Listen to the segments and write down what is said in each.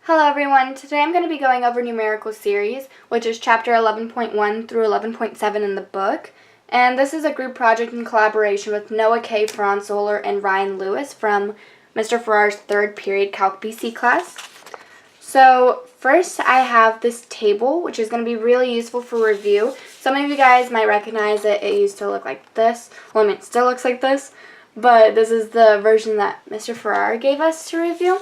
Hello everyone, today I'm going to be going over Numerical Series, which is chapter 11.1 through 11.7 in the book. And this is a group project in collaboration with Noah K. Franzoller and Ryan Lewis from Mr. Farrar's 3rd period Calc BC class. So first I have this table, which is going to be really useful for review. Some of you guys might recognize it. It used to look like this. Well, I mean, it still looks like this, but this is the version that Mr. Farrar gave us to review.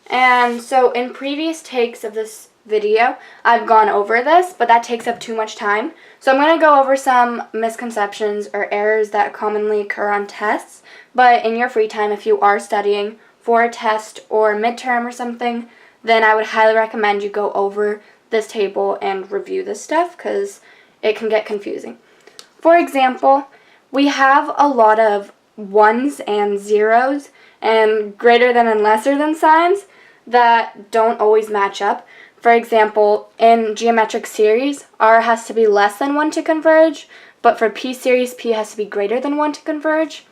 And so in previous takes of this video, I've gone over this, but that takes up too much time. So I'm going to go over some misconceptions or errors that commonly occur on tests. But in your free time, if you are studying for a test or midterm or something, then I would highly recommend you go over this table and review this stuff because it can get confusing. For example, we have a lot of ones and zeros and greater than and lesser than signs that don't always match up. For example, in geometric series, R has to be less than 1 to converge, but for P series, P has to be greater than 1 to converge.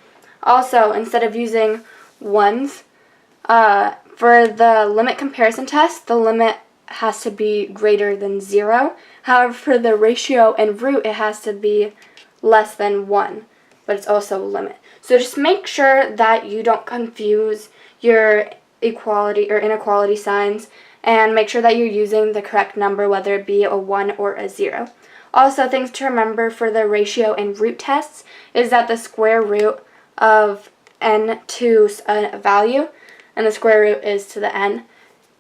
Also, instead of using ones, for the limit comparison test, the limit has to be greater than 0. However, for the ratio and root, it has to be less than 1, but it's also a limit. So just make sure that you don't confuse your equality or inequality signs, and make sure that you're using the correct number, whether it be a 1 or a 0. Also, things to remember for the ratio and root tests is that the square root of n to a value, and the square root is to the n,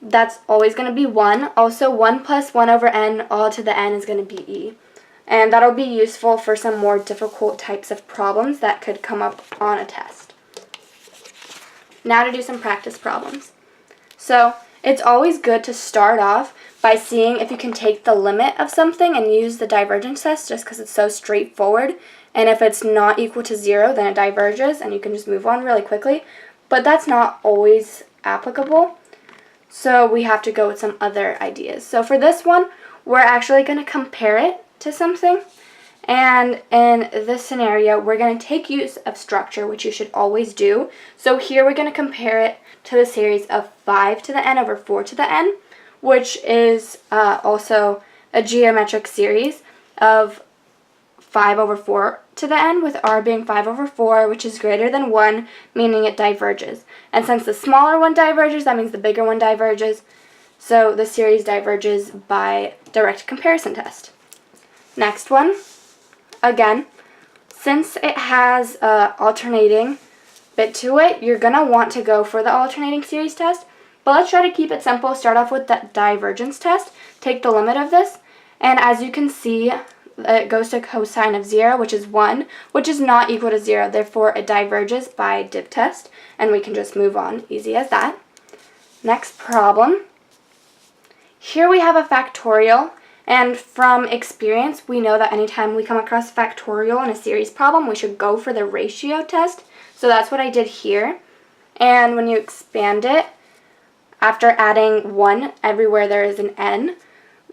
that's always going to be 1. Also, 1 plus 1 over n all to the n is going to be e. And that'll be useful for some more difficult types of problems that could come up on a test. Now to do some practice problems. So it's always good to start off by seeing if you can take the limit of something and use the divergence test just because it's so straightforward. And if it's not equal to 0, then it diverges and you can just move on really quickly. But that's not always applicable. So we have to go with some other ideas. So for this one, we're actually going to compare it to something. And in this scenario, we're going to take use of structure, which you should always do. So here we're going to compare it to the series of 5 to the n over 4 to the n, which is also a geometric series of 5 over 4 to the n, with r being 5 over 4, which is greater than 1, meaning it diverges. And since the smaller one diverges, that means the bigger one diverges. So the series diverges by direct comparison test. Next one. Again, since it has an alternating bit to it, you're going to want to go for the alternating series test. But let's try to keep it simple. Start off with the divergence test. Take the limit of this. And as you can see, it goes to cosine of 0, which is 1, which is not equal to 0. Therefore, it diverges by div test. And we can just move on. Easy as that. Next problem. Here we have a factorial. And from experience, we know that anytime we come across factorial in a series problem, we should go for the ratio test. So that's what I did here. And when you expand it, after adding 1 everywhere there is an n,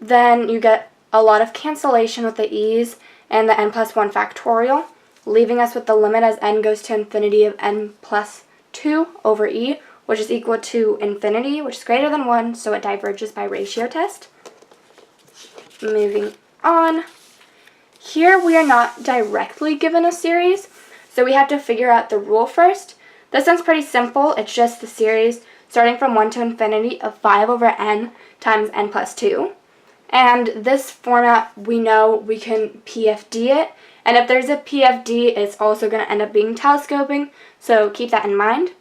then you get a lot of cancellation with the e's and the n plus 1 factorial, leaving us with the limit as n goes to infinity of n plus 2 over e, which is equal to infinity, which is greater than 1, so it diverges by ratio test. Moving on. Here we are not directly given a series, so we have to figure out the rule first. This one's pretty simple. It's just the series starting from 1 to infinity of 5 over n times n plus 2. And this format, we know we can PFD it. And if there's a PFD, it's also going to end up being telescoping, so keep that in mind.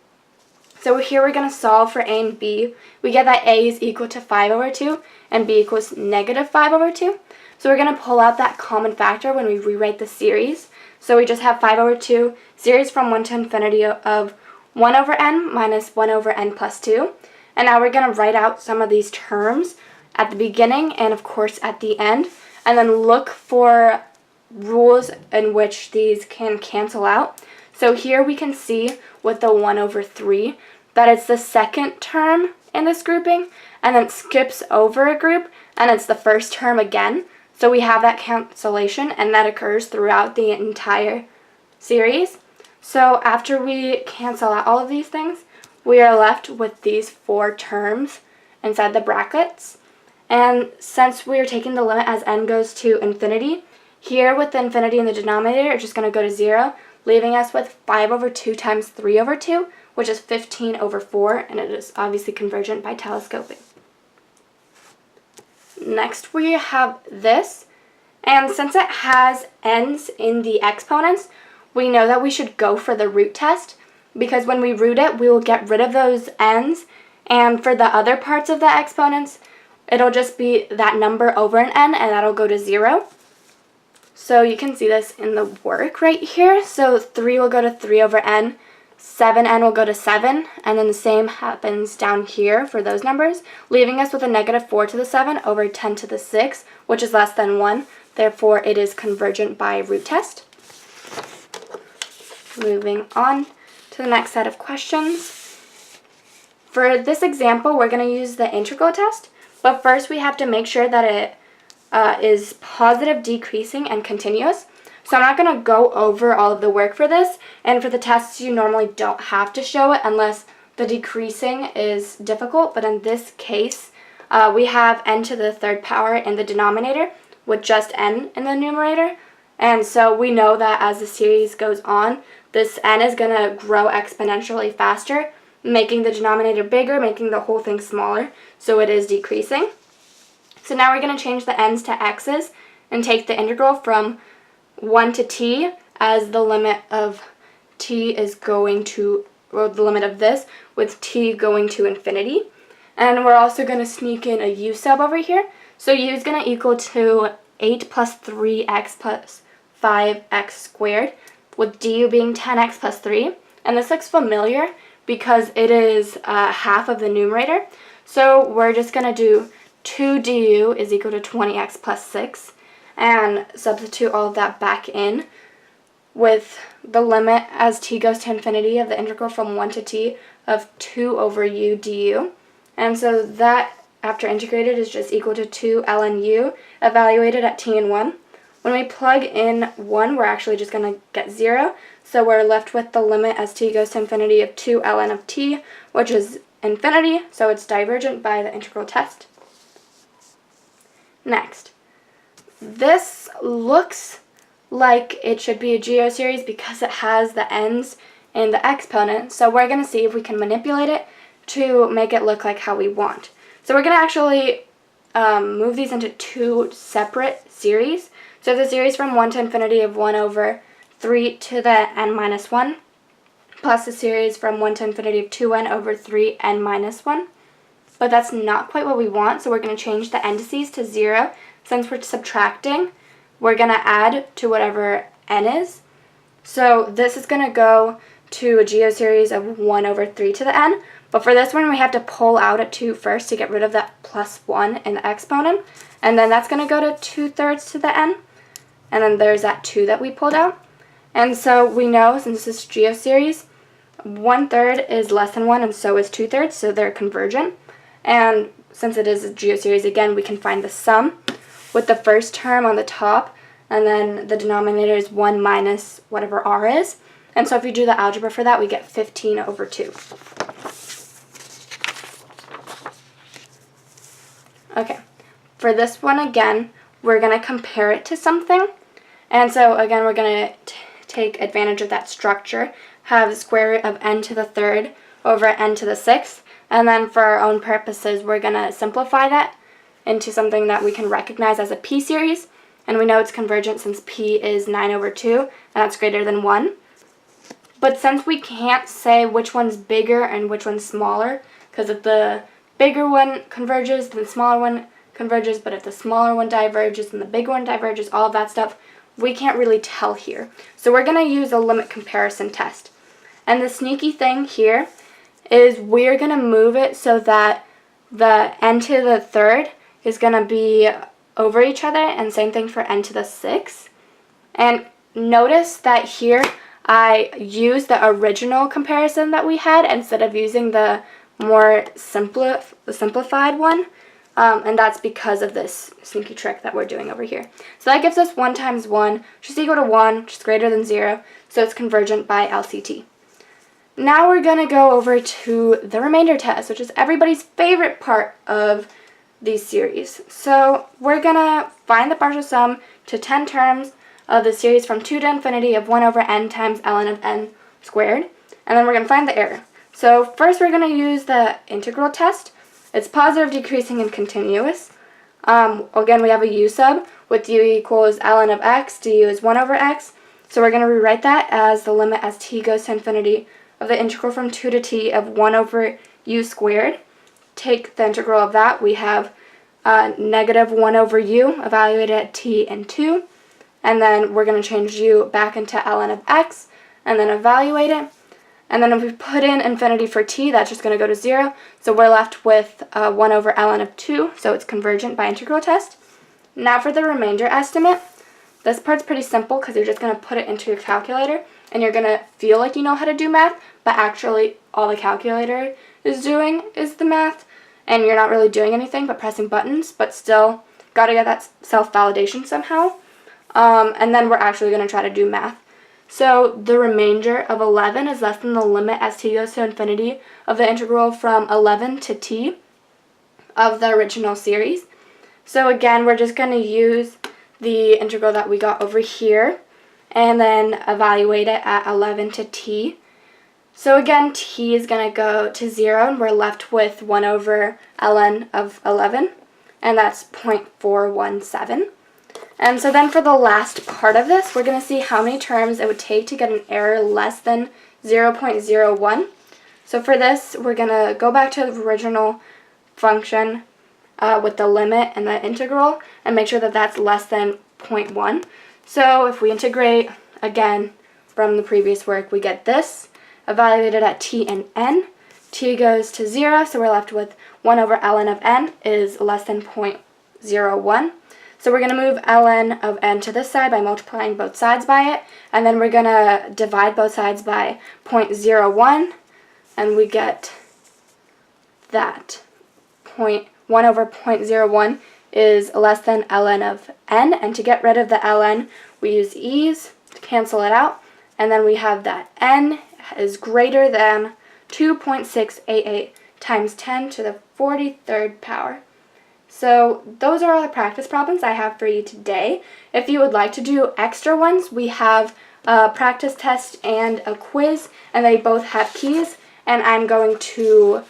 So here we're going to solve for a and b. We get that a is equal to 5 over 2 and b equals negative 5 over 2. So we're going to pull out that common factor when we rewrite the series. So we just have 5 over 2, series from 1 to infinity of 1 over n minus 1 over n plus 2. And now we're going to write out some of these terms at the beginning and, of course, at the end. And then look for rules in which these can cancel out. So here we can see with the 1 over 3 that it's the second term in this grouping, and then skips over a group, and it's the first term again. So we have that cancellation, and that occurs throughout the entire series. So after we cancel out all of these things, we are left with these 4 terms inside the brackets. And since we're taking the limit as n goes to infinity, here with the infinity in the denominator, it's just going to go to 0, leaving us with 5 over 2 times 3 over 2, which is 15 over 4, and it is obviously convergent by telescoping. Next we have this, and since it has n's in the exponents, we know that we should go for the root test, because when we root it, we will get rid of those n's, and for the other parts of the exponents, it'll just be that number over an n, and that'll go to 0. So you can see this in the work right here. So 3 will go to 3 over n, 7n will go to 7, and then the same happens down here for those numbers, leaving us with a negative 4 to the 7 over 10 to the 6, which is less than 1. Therefore, it is convergent by root test. Moving on to the next set of questions. For this example, we're going to use the integral test, but first we have to make sure that it is positive, decreasing, and continuous. So I'm not going to go over all of the work for this, and for the tests you normally don't have to show it unless the decreasing is difficult, but in this case we have n to the third power in the denominator with just n in the numerator, and so we know that as the series goes on, this n is going to grow exponentially faster, making the denominator bigger, making the whole thing smaller, so it is decreasing. So now we're going to change the n's to x's and take the integral from 1 to t as the limit of t is going to, or the limit of this, with t going to infinity. And we're also going to sneak in a u sub over here. So u is going to equal to 8 plus 3x plus 5x squared, with du being 10x plus 3. And this looks familiar because it is half of the numerator. So we're just going to do 2 du is equal to 20x plus 6, and substitute all of that back in with the limit as t goes to infinity of the integral from 1 to t of 2 over u du. And so that, after integrated, is just equal to 2 ln u evaluated at t and 1. When we plug in 1, we're actually just going to get 0. So we're left with the limit as t goes to infinity of 2 ln of t, which is infinity, so it's divergent by the integral test. Next, this looks like it should be a geoseries because it has the n's in the exponent, so we're going to see if we can manipulate it to make it look like how we want. So we're going to actually move these into two separate series. So the series from 1 to infinity of 1 over 3 to the n minus 1, plus the series from 1 to infinity of 2n over 3n minus 1. But that's not quite what we want, so we're going to change the indices to 0. Since we're subtracting, we're going to add to whatever n is. So this is going to go to a geoseries of 1 over 3 to the n. But for this one, we have to pull out a 2 first to get rid of that plus 1 in the exponent. And then that's going to go to 2/3 to the n. And then there's that 2 that we pulled out. And so we know, since this is geoseries, 1/3 is less than 1, and so is 2/3, so they're convergent. And since it is a geoseries, again, we can find the sum with the first term on the top, and then the denominator is 1 minus whatever r is. And so if you do the algebra for that, we get 15 over 2. Okay, for this one again, we're going to compare it to something. And so again, we're going to take advantage of that structure, have the square root of n to the third over n to the sixth. And then for our own purposes, we're going to simplify that into something that we can recognize as a p-series. And we know it's convergent since p is 9 over 2, and that's greater than 1. But since we can't say which one's bigger and which one's smaller, because if the bigger one converges, then the smaller one converges, but if the smaller one diverges, then the big one diverges, all of that stuff, we can't really tell here. So we're going to use a limit comparison test. And the sneaky thing here is we're going to move it so that the n to the third is going to be over each other, and same thing for n to the sixth. And notice that here I used the original comparison that we had instead of using the more simplified one. And that's because of this sneaky trick that we're doing over here. So that gives us 1 times 1, which is equal to 1, which is greater than 0, so it's convergent by LCT. Now we're going to go over to the remainder test, which is everybody's favorite part of these series. So we're going to find the partial sum to 10 terms of the series from 2 to infinity of 1 over n times ln of n squared. And then we're going to find the error. So first we're going to use the integral test. It's positive, decreasing, and continuous. Again, we have a u sub with u equals ln of x, du is 1 over x. So we're going to rewrite that as the limit as t goes to infinity of the integral from 2 to t of 1 over u squared. Take the integral of that. We have negative 1 over u evaluated at t and 2. And then we're going to change u back into ln of x and then evaluate it. And then if we put in infinity for t, that's just going to go to 0. So we're left with 1 over ln of 2, so it's convergent by integral test. Now for the remainder estimate. This part's pretty simple because you're just going to put it into your calculator and you're going to feel like you know how to do math, but actually all the calculator is doing is the math, and you're not really doing anything but pressing buttons, but still got to get that self-validation somehow. And then we're actually going to try to do math. So the remainder of 11 is less than the limit as t goes to infinity of the integral from 11 to t of the original series. So again, we're just going to use the integral that we got over here and then evaluate it at 11 to t. So again, t is going to go to 0 and we're left with 1 over ln of 11, and that's 0.417. And so then for the last part of this, we're going to see how many terms it would take to get an error less than 0.01. So for this, we're going to go back to the original function with the limit and the integral and make sure that that's less than 0.1. So if we integrate again from the previous work, we get this evaluated at t and n. T goes to 0, so we're left with 1 over ln of n is less than 0.01. So we're going to move ln of n to this side by multiplying both sides by it, and then we're going to divide both sides by 0.01, and we get that 1 over 0.01 is less than ln of n, and to get rid of the ln, we use e's to cancel it out, and then we have that n is greater than 2.688 times 10 to the 43rd power. So those are all the practice problems I have for you today. If you would like to do extra ones, we have a practice test and a quiz, and they both have keys, and I'm going to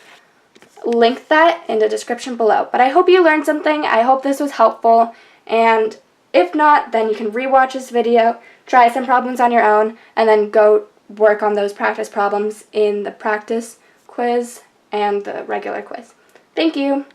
link that in the description below. But I hope you learned something. I hope this was helpful, and if not, then you can rewatch this video, try some problems on your own, and then go work on those practice problems in the practice quiz and the regular quiz. Thank you.